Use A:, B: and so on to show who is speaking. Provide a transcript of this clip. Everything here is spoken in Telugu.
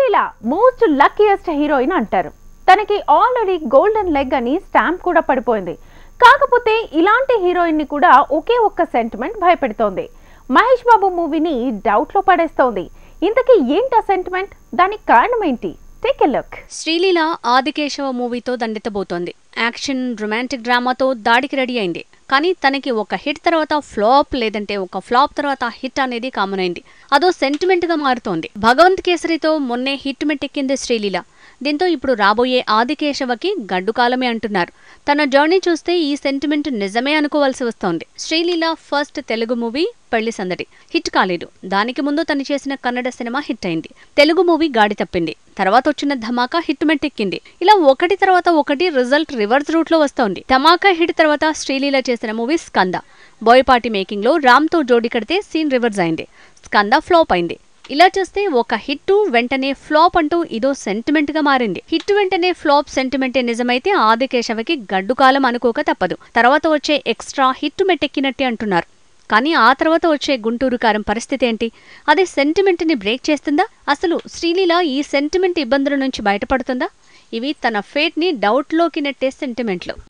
A: శ్రీలీల మోస్ట్ లక్కీయెస్ట్ హీరోయిన్ అంటారు. తనకి ఆల్రెడీ గోల్డెన్ లెగ్ అని స్టాంప్ కూడా పడిపోయింది. కాకపోతే ఇలాంటి హీరోయిన్ ని కూడా ఒకే ఒక్క సెంటిమెంట్ భయపెడుతోంది. మహేష్ బాబు మూవీని డౌట్ లో పడేస్తోంది. ఇంతకీ ఏంటా సెంటిమెంట్? దానికి కారణం ఏంటి? Take a look.
B: Sreeleela Aadikeshava మూవీతో దండెత్తబోతోంది. యాక్షన్ రొమాంటిక్ డ్రామాతో దాడికి రెడీ అయింది. కానీ తనకి ఒక హిట్ తర్వాత ఫ్లాప్, లేదంటే ఒక ఫ్లాప్ తర్వాత హిట్ అనేది కామన్ అయింది. అదో సెంటిమెంట్ గా మారుతోంది. భగవంత్ కేసరితో మొన్నే హిట్ మెట్టెక్కింది శ్రీలీల. దీంతో ఇప్పుడు రాబోయే ఆదికేశవకి గడ్డు కాలమే అంటున్నారు. తన జర్నీ చూస్తే ఈ సెంటిమెంట్ నిజమే అనుకోవాల్సి వస్తోంది. శ్రీలీల ఫస్ట్ తెలుగు మూవీ పెళ్లి సందడి హిట్ కాలేదు. దానికి ముందు తను చేసిన కన్నడ సినిమా హిట్ అయింది. తెలుగు మూవీ గాడి తప్పింది. తర్వాత వచ్చిన ధమాకా హిట్ మెట్టెక్కింది. ఇలా ఒకటి తర్వాత ఒకటి రిజల్ట్ రివర్స్ రూట్ లో వస్తోంది. ధమాకా హిట్ తర్వాత శ్రీలీల చేసిన మూవీ స్కంద. బోయపాటి మేకింగ్ లో రామ్ తో జోడి కడితే సీన్ రివర్స్ అయింది. స్కంద ఫ్లాప్ అయింది. ఇలా చూస్తే ఒక హిట్ వెంటనే ఫ్లాప్ అంటూ ఇదో సెంటిమెంట్ గా మారింది. హిట్ వెంటనే ఫ్లాప్ సెంటిమెంటే నిజమైతే ఆదికేశవకి గడ్డు కాలం అనుకోక తప్పదు. తర్వాత వచ్చే ఎక్స్ట్రా హిట్ మెట్టెక్కినట్టే అంటున్నారు. కానీ ఆ తర్వాత వచ్చే గుంటూరు కారం పరిస్థితి ఏంటి? అది సెంటిమెంట్ ని బ్రేక్ చేస్తుందా? అసలు శ్రీలీల ఈ సెంటిమెంట్ ఇబ్బందుల నుంచి బయటపడుతుందా? ఇవి తన ఫేట్ ని డౌట్ లోకి నెట్టే సెంటిమెంట్లు.